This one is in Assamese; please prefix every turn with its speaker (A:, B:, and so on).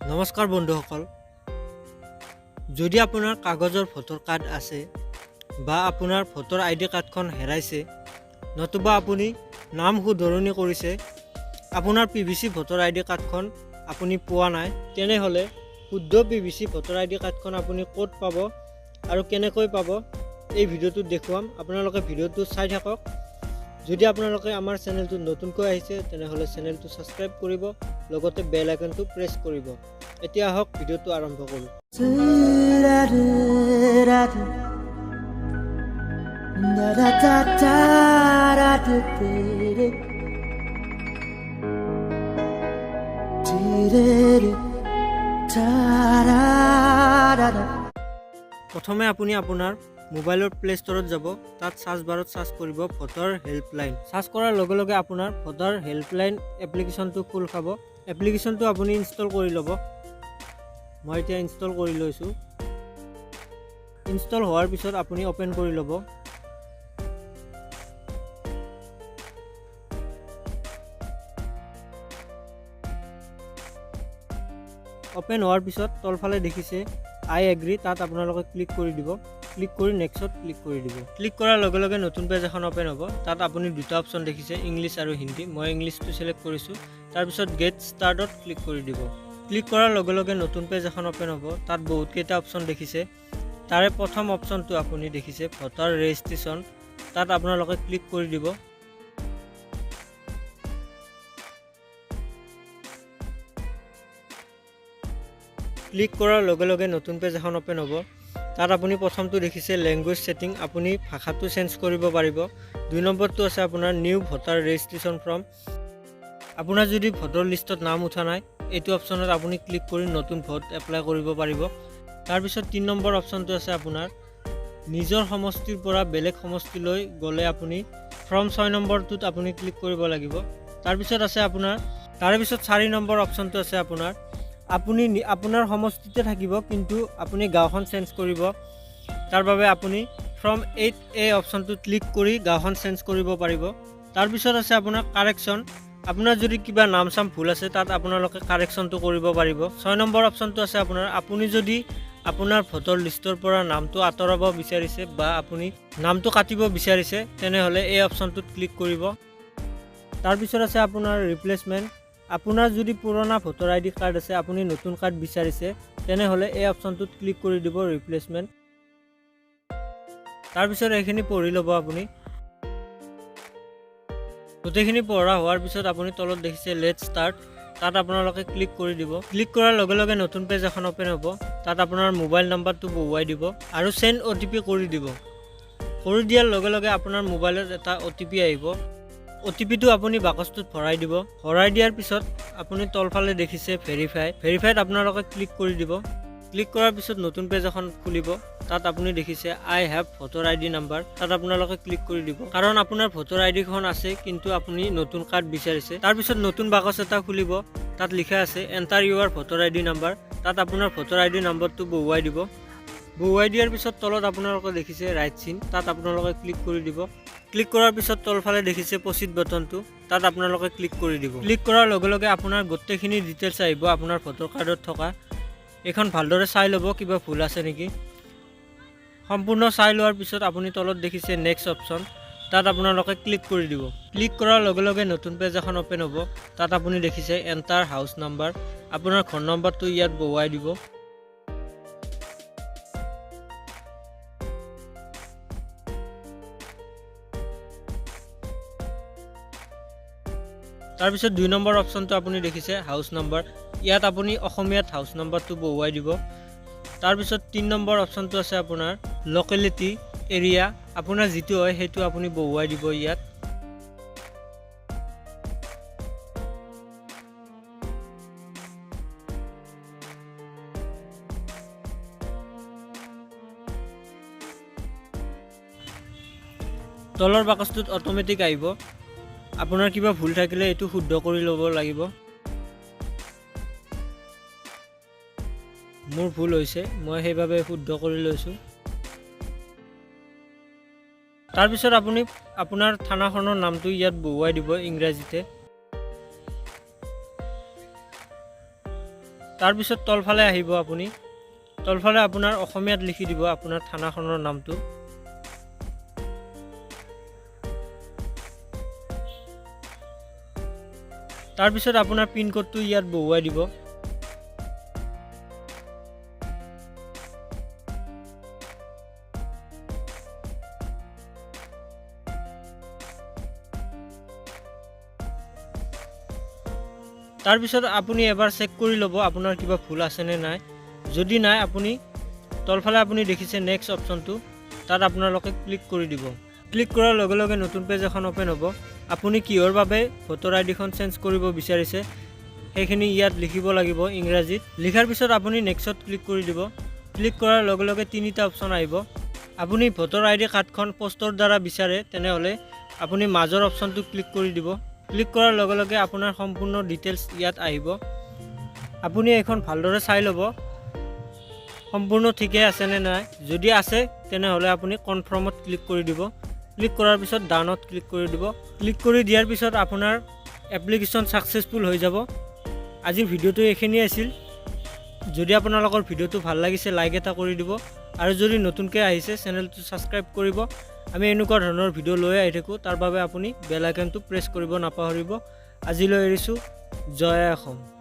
A: নমস্কাৰ বন্ধুসকল, যদি আপোনাৰ কাগজৰ ভোটাৰ কাৰ্ড আছে বা আপোনাৰ ভোটাৰ আইডি কাৰ্ডখন হেৰাইছে, নতুবা আপুনি নাম শুধৰণি কৰিছে, আপোনাৰ পিভিচি ভোটাৰ আইডি কাৰ্ডখন আপুনি পোৱা নাই, তেনেহ'লে শুদ্ধ পিভিচি ভোটাৰ আইডি কাৰ্ডখন আপুনি ক'ত পাব আৰু কেনেকৈ পাব এই ভিডিঅ'টোত দেখুৱাম। আপোনালোকে ভিডিঅ'টো চাই থাকক। যদি আপোনালোকে আমাৰ চেনেলটো নতুনকৈ আহিছে তেনেহ'লে চেনেলটো ছাবস্ক্ৰাইব কৰিব, লগতে বেল আইকনটো প্ৰেছ কৰিব। এতিয়া আহক ভিডিঅ'টো আৰম্ভ কৰোঁ। প্ৰথমে আপুনি আপোনাৰ মোবাইলৰ প্লে ষ্টৰত যাব, তাত সাৰ্চ বাৰত সাৰ্চ কৰিব ভোটাৰ হেল্পলাইন। সাৰ্চ কৰাৰ লগে লগে আপোনাৰ ভোটাৰ হেল্পলাইন এপ্লিকেশ্যনটো খোল খাব। এপ্লিকেশ্যনটো আপুনি ইনষ্টল কৰি ল'ব। মই এতিয়া ইনষ্টল কৰি লৈছোঁ। ইনষ্টল হোৱাৰ পিছত আপুনি অপেন কৰি ল'ব। অপেন হোৱাৰ পিছত তলফালে দেখিছে আই এগ্ৰি, তাত আপোনালোকে ক্লিক কৰি দিব। ক্লিক কৰি নেক্সট ক্লিক কৰি দিব। ক্লিক কৰাৰ লগে লগে নতুন পেজ এখন অপেন হ'ব। তাত আপুনি দুটা অপশ্যন দেখিছে, ইংলিছ আৰু হিন্দী। মই ইংলিছটো চিলেক্ট কৰিছোঁ। তাৰপিছত গেট ষ্টাৰ্টত ক্লিক কৰি দিব। ক্লিক কৰাৰ লগে লগে নতুন পেজ এখন অপেন হ'ব। তাত বহুতকেইটা অপশ্যন দেখিছে। তাৰে প্ৰথম অপশ্যনটো আপুনি দেখিছে ভোটাৰ ৰেজিষ্ট্ৰেশ্যন, তাত আপোনালোকে ক্লিক কৰি দিব। ক্লিক কৰাৰ লগে লগে নতুন পেজ এখন অপেন হ'ব। তাত আপুনি প্ৰথমটো দেখিছে লেংগুৱেজ ছেটিং, আপুনি ভাষাটো চেঞ্জ কৰিব পাৰিব। 2 নম্বৰটো আছে আপোনাৰ নিউ ভোটাৰ ৰেজিষ্ট্ৰেশ্যন ফৰ্ম। আপোনাৰ যদি ভোটাৰ লিষ্টত নাম উঠা নাই, এইটো অপশ্যনত আপুনি ক্লিক কৰি নতুন ভোট এপ্লাই কৰিব পাৰিব। তাৰপিছত 3 নম্বৰ অপশ্যনটো আছে আপোনাৰ নিজৰ সমষ্টিৰ পৰা বেলেগ সমষ্টিলৈ গ'লে আপুনি ফৰ্ম 6 নম্বৰটোত আপুনি ক্লিক কৰিব লাগিব। তাৰপিছত আছে আপোনাৰ 4 নম্বৰ অপশ্যনটো আছে আপুনি আপোনাৰ সমষ্টিতে থাকিব, কিন্তু আপুনি গাঁওখন চেঞ্জ কৰিব। তাৰ বাবে আপুনি ফৰ্ম 8A অপশ্যনটোত ক্লিক কৰি গাঁওখন চেঞ্জ কৰিব পাৰিব। তাৰপিছত আছে আপোনাৰ কাৰেকশ্যন। আপোনাৰ যদি কিবা নাম চাম ভুল আছে, তাত আপোনালোকে কাৰেকশ্যনটো কৰিব পাৰিব। 6 নম্বৰ অপশ্যনটো আছে আপুনি যদি আপোনাৰ ভোটাৰ লিষ্টৰ পৰা নামটো আঁতৰাব বিচাৰিছে বা আপুনি নামটো কাটিব বিচাৰিছে, তেনেহ'লে এই অপশ্যনটোত ক্লিক কৰিব। তাৰপিছত আছে আপোনাৰ ৰিপ্লেচমেণ্ট। আপোনাৰ যদি পুৰণা ভোটাৰ আইডি কাৰ্ড আছে, আপুনি নতুন কাৰ্ড বিচাৰিছে, তেনেহ'লে এই অপশ্যনটোত ক্লিক কৰি দিব ৰিপ্লেচমেণ্ট। তাৰপিছত এইখিনি পঢ়ি ল'ব আপুনি। গোটেইখিনি পঢ়া হোৱাৰ পিছত আপুনি তলত দেখিছে লেটছ ষ্টাৰ্ট, তাত আপোনালোকে ক্লিক কৰি দিব। ক্লিক কৰাৰ লগে লগে নতুন পেজ এখন অপেন হ'ব। তাত আপোনাৰ মোবাইল নাম্বাৰটো বহুৱাই দিব আৰু চেণ্ড OTP কৰি দিব। কৰি দিয়াৰ লগে লগে আপোনাৰ মোবাইলত এটা OTP আহিব। OTPটো আপুনি বাকচটোত ভৰাই দিব। ভৰাই দিয়াৰ পিছত আপুনি তলফালে দেখিছে ভেৰিফাইড আপোনালোকে ক্লিক কৰি দিব। ক্লিক কৰাৰ পিছত নতুন পেজ এখন খুলিব। তাত আপুনি দেখিছে আই হেভ ভোটাৰ আইডি নাম্বাৰ, তাত আপোনালোকে ক্লিক কৰি দিব। কাৰণ আপোনাৰ ভোটাৰ আইডিখন আছে, কিন্তু আপুনি নতুন কাৰ্ড বিচাৰিছে। তাৰপিছত নতুন বাকচ এটা খুলিব। তাত লিখা আছে এণ্টাৰ ইউৰ ভোটাৰ আইডি নাম্বাৰ, তাত আপোনাৰ ভোটাৰ আইডি নাম্বাৰটো বহুৱাই দিব। বহুৱাই দিয়াৰ পিছত তলত আপোনালোকে দেখিছে ৰাইট চিন, তাত আপোনালোকে ক্লিক কৰি দিব। ক্লিক কৰাৰ পিছত তলফালে দেখিছে প্ৰচিড বাটনটো, তাত আপোনালোকে ক্লিক কৰি দিব। ক্লিক কৰাৰ লগে লগে আপোনাৰ গোটেইখিনি ডিটেইলছ আহিব আপোনাৰ ভোটাৰ কাৰ্ডত থকা। এইখন ভালদৰে চাই ল'ব কিবা ভুল আছে নেকি। সম্পূৰ্ণ চাই লোৱাৰ পিছত আপুনি তলত দেখিছে নেক্সট অপশ্যন, তাত আপোনালোকে ক্লিক কৰি দিব। ক্লিক কৰাৰ লগে লগে নতুন পেজ এখন অপেন হ'ব। তাত আপুনি দেখিছে এণ্টাৰ হাউচ নাম্বাৰ, আপোনাৰ ঘৰ নম্বৰটো ইয়াত বহুৱাই দিব। তাৰপিছত 2 নম্বৰ অপশ্যনটো আপুনি দেখিছে হাউচ নাম্বাৰ, ইয়াত আপুনি অসমীয়াত হাউচ নাম্বাৰটো বহুৱাই দিব। তাৰপিছত 3 নম্বৰ অপশ্যনটো আছে আপোনাৰ লোকেলিটি এৰিয়া, আপোনাৰ যিটো হয় সেইটো আপুনি বহুৱাই দিব ইয়াত। তলৰ বাকচটোত অট'মেটিক আহিব। আপোনাৰ কিবা ভুল থাকিলে এইটো শুদ্ধ কৰি ল'ব লাগিব। মোৰ ভুল হৈছে, মই সেইবাবে শুদ্ধ কৰি লৈছোঁ। তাৰপিছত আপুনি আপোনাৰ থানাখনৰ নামটো ইয়াত বহুৱাই দিব ইংৰাজীতে। তাৰপিছত তলফালে আহিব আপুনি তলফালে আপোনাৰ অসমীয়াত লিখি দিব আপোনাৰ থানাখনৰ নামটো তাৰপিছত আপোনাৰ পিন কোডটো ইয়াত বহুৱাই দিব তাৰপিছত আপুনি এবাৰ চেক কৰি ল'ব আপোনাৰ কিবা ভুল আছে নে নাই যদি নাই আপুনি তলফালে আপুনি দেখিছে নেক্সট অপচনটো তাত আপোনালোকে ক্লিক কৰি দিব ক্লিক কৰাৰ লগে লগে নতুন পেজ এখন ওপেন হ'ব আপুনি কিহৰ বাবে ভোটাৰ আইডিখন চেঞ্জ কৰিব বিচাৰিছে সেইখিনি ইয়াত লিখিব লাগিব ইংৰাজীত লিখাৰ পিছত আপুনি নেক্সটত ক্লিক কৰি দিব ক্লিক কৰাৰ লগে লগে তিনিটা অপচন আহিব আপুনি ভোটাৰ আইডি কাৰ্ডখন পোষ্টৰ দ্বাৰা বিচাৰে তেনেহ'লে আপুনি মাজৰ অপচনটো ক্লিক কৰি দিব ক্লিক কৰাৰ লগে লগে আপোনাৰ সম্পূৰ্ণ ডিটেইলছ ইয়াত আহিব আপুনি এখন ভালদৰে চাই ল'ব সম্পূৰ্ণ ঠিকে আছে নে নাই যদি আছে তেনেহ'লে আপুনি কনফাৰ্মত ক্লিক কৰি দিব ক্লিক কৰাৰ পিছত ডানত ক্লিক কৰি দিব ক্লিক কৰি দিয়াৰ পিছত আপোনাৰ এপ্লিকেশ্যন সাকসেসফুল হৈ যাব আজিৰ ভিডিঅ'টো এইখিনি আছিল যদি আপোনালোকৰ ভিডিঅ'টো ভাল লাগিছে লাইক এটা কৰি দিব আৰু যদি নতুনকৈ আহিছে চেনেলটো সাবস্ক্ৰাইব কৰিব আমি এনেকুৱা ধৰণৰ ভিডিঅ' লৈ আহি থাকোঁ তাৰ বাবে আপুনি বেল আইকনটো প্ৰেছ কৰিব নাপাহৰিব আজিলৈ এৰিছোঁ জয় অসম